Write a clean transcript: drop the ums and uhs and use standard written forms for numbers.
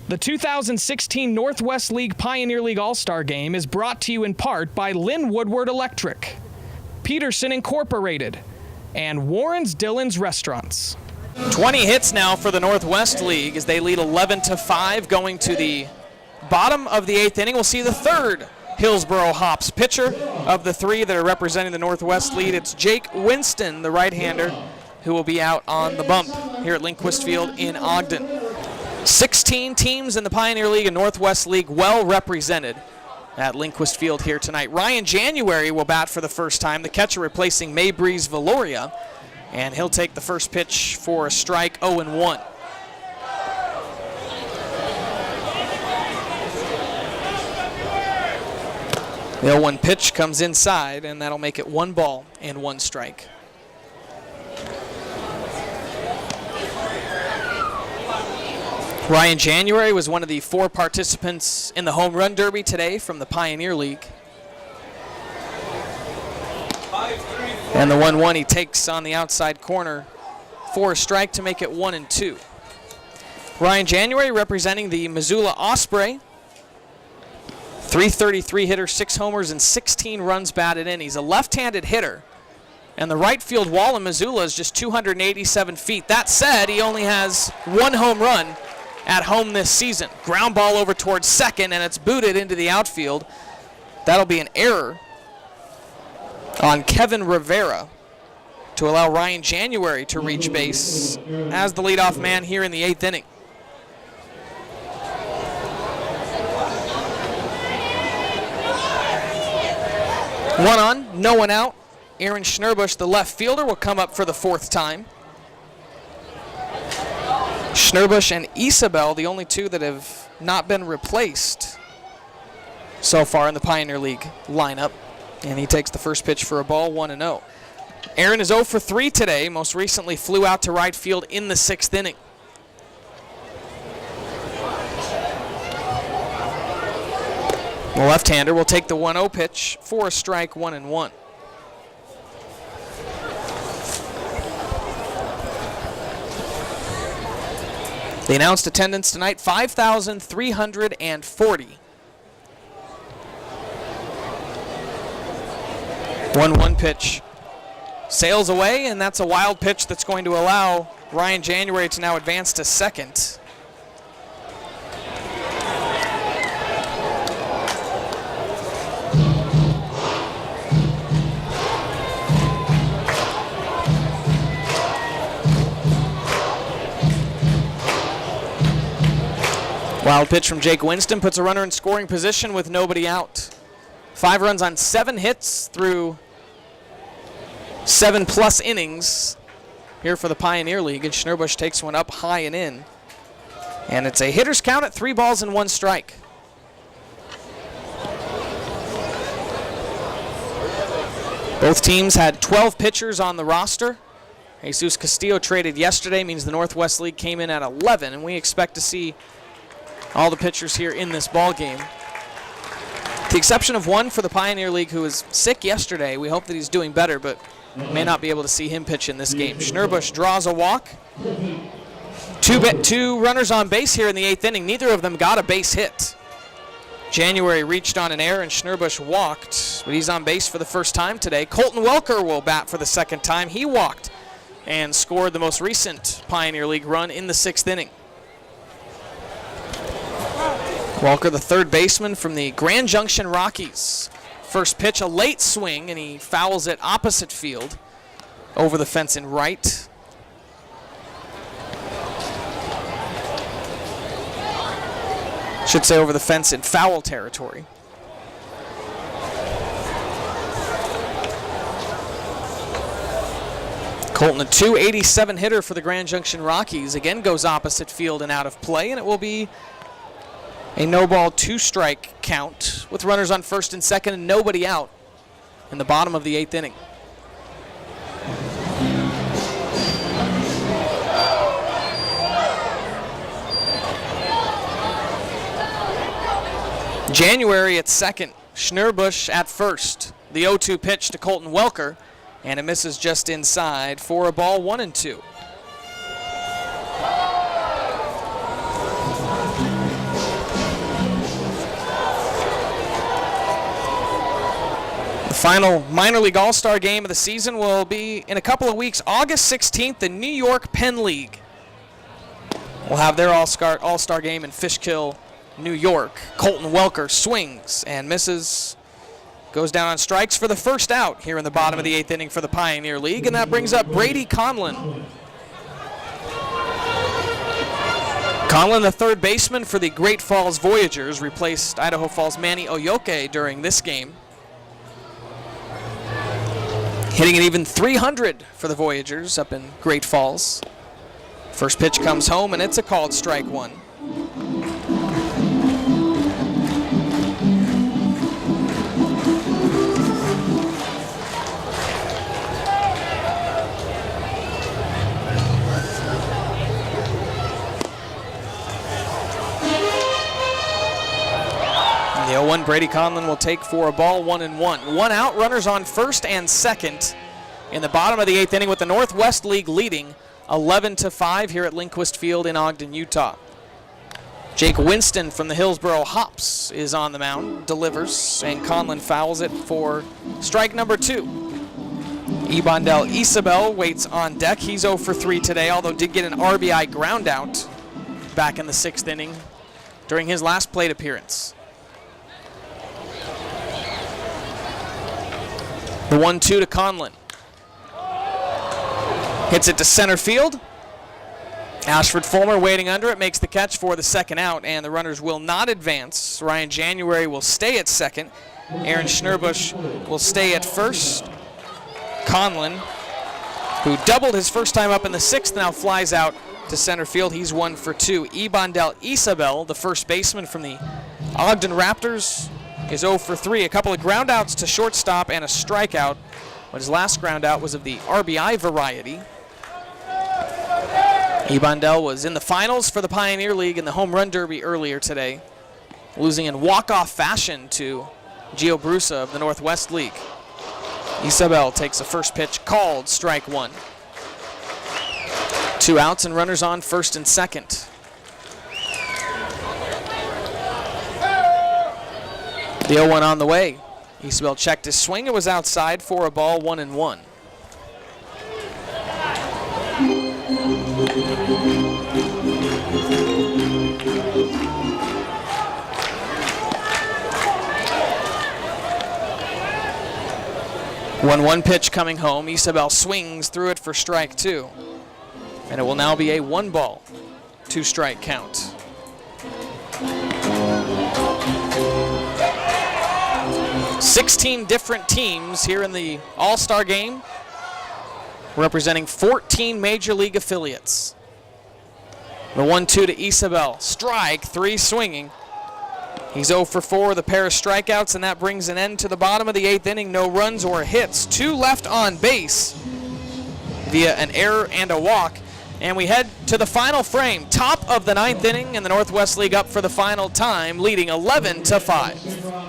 The 2016 Northwest League Pioneer League All-Star Game is brought to you in part by Lynn Woodward Electric, Peterson Incorporated, and Warren's Dillon's Restaurants. 20 hits now for the Northwest League as they lead 11-5 going to the bottom of the 8th inning. We'll see the third Hillsboro Hops pitcher of the three that are representing the Northwest lead. It's Jake Winston, the right-hander, who will be out on the bump here at Lindquist Field in Ogden. 16 teams in the Pioneer League and Northwest League well represented at Lindquist Field here tonight. Ryan January will bat for the first time, the catcher replacing Maybreeze Valoria, and he'll take the first pitch for a strike, 0-1. The 0-1 pitch comes inside, and that'll make it 1 ball and 1 strike. Ryan January was one of the 4 participants in the Home Run Derby today from the Pioneer League. And the 1-1 he takes on the outside corner for a strike to make it 1-2. Ryan January representing the Missoula Osprey. .333 hitter, 6 homers, and 16 runs batted in. He's a left-handed hitter. And the right field wall in Missoula is just 287 feet. That said, he only has 1 home run at home this season. Ground ball over towards second, and it's booted into the outfield. That'll be an error on Kevin Rivera to allow Ryan January to reach base as the leadoff man here in the 8th inning. One on, no one out. Aaron Schnurbush, the left fielder, will come up for the 4th time. Schnurbush and Isabel, the only 2 that have not been replaced so far in the Pioneer League lineup. And he takes the first pitch for a ball, 1-0. Aaron is 0 for 3 today, most recently flew out to right field in the 6th inning. The left-hander will take the 1-0 pitch for a strike, 1-1. The announced attendance tonight, 5,340. 1-1 pitch sails away, and that's a wild pitch that's going to allow Ryan January to now advance to second. Wild pitch from Jake Winston puts a runner in scoring position with nobody out. 5 runs on 7 hits through 7+ innings here for the Pioneer League, and Schnurbush takes one up high and in. And it's a hitter's count at 3 balls and 1 strike. Both teams had 12 pitchers on the roster. Jesus Castillo traded yesterday, means the Northwest League came in at 11, and we expect to see all the pitchers here in this ball game. With the exception of one for the Pioneer League who was sick yesterday. We hope that he's doing better, but may not be able to see him pitch in this game. Schnurbush draws a walk. Two runners on base here in the 8th inning. Neither of them got a base hit. January reached on an error and Schnurbush walked, but he's on base for the first time today. Colton Welker will bat for the 2nd time. He walked and scored the most recent Pioneer League run in the 6th inning. Welker, the 3rd baseman from the Grand Junction Rockies. First pitch, a late swing, and he fouls it opposite field over the fence in right. Should say over the fence in foul territory. Colton, a .287 hitter for the Grand Junction Rockies, again goes opposite field and out of play, and it will be a no-ball, 2-strike count with runners on 1st and 2nd and nobody out in the bottom of the 8th inning. January at second, Schnurbush at first. The 0-2 pitch to Colton Welker, and it misses just inside for a ball, 1-2. Final minor league all-star game of the season will be in a couple of weeks. August 16th, the New York Penn League will have their all-star game in Fishkill, New York. Colton Welker swings and misses. Goes down on strikes for the first out here in the bottom of the 8th inning for the Pioneer League, and that brings up Brady Conlon. Conlon, the third baseman for the Great Falls Voyagers, replaced Idaho Falls' Manny Oyoke during this game. Hitting an even .300 for the Voyagers up in Great Falls. First pitch comes home, and it's a called strike one. The 0-1 Brady Conlon will take for a ball, 1-1. One out, runners on first and second in the bottom of the 8th inning with the Northwest League leading 11-5 here at Lindquist Field in Ogden, Utah. Jake Winston from the Hillsboro Hops is on the mound, delivers, and Conlon fouls it for strike number 2. Ebondel Isabel waits on deck. He's 0 for 3 today, although did get an RBI ground out back in the 6th inning during his last plate appearance. The 1-2 to Conlon. Hits it to center field. Ashford Fulmer waiting under it, makes the catch for the second out, and the runners will not advance. Ryan January will stay at second. Aaron Schnurbush will stay at first. Conlon, who doubled his first time up in the 6th, now flies out to center field. He's 1 for 2. Ebondel Isabel, the first baseman from the Ogden Raptors, is 0 for 3. A couple of ground outs to shortstop and a strikeout, but his last ground out was of the RBI variety. Ebondel was in the finals for the Pioneer League in the Home Run Derby earlier today, losing in walk-off fashion to Gio Brusa of the Northwest League. Isabel takes the first pitch, called strike 1. 2 outs and runners on first and second. The 0-1 on the way. Isabel checked his swing. It was outside for a ball, 1-1. One pitch coming home. Isabel swings through it for strike 2. And it will now be a 1-ball, 2-strike count. Sixteen different teams here in the All-Star game, representing 14 Major League affiliates. The 1-2 to Isabel. Strike 3 swinging. He's 0 for 4 with a pair of strikeouts, and that brings an end to the bottom of the 8th inning. No runs or hits. 2 left on base via an error and a walk. And we head to the final frame. Top of the 9th inning, and the Northwest League up for the final time, leading 11-5.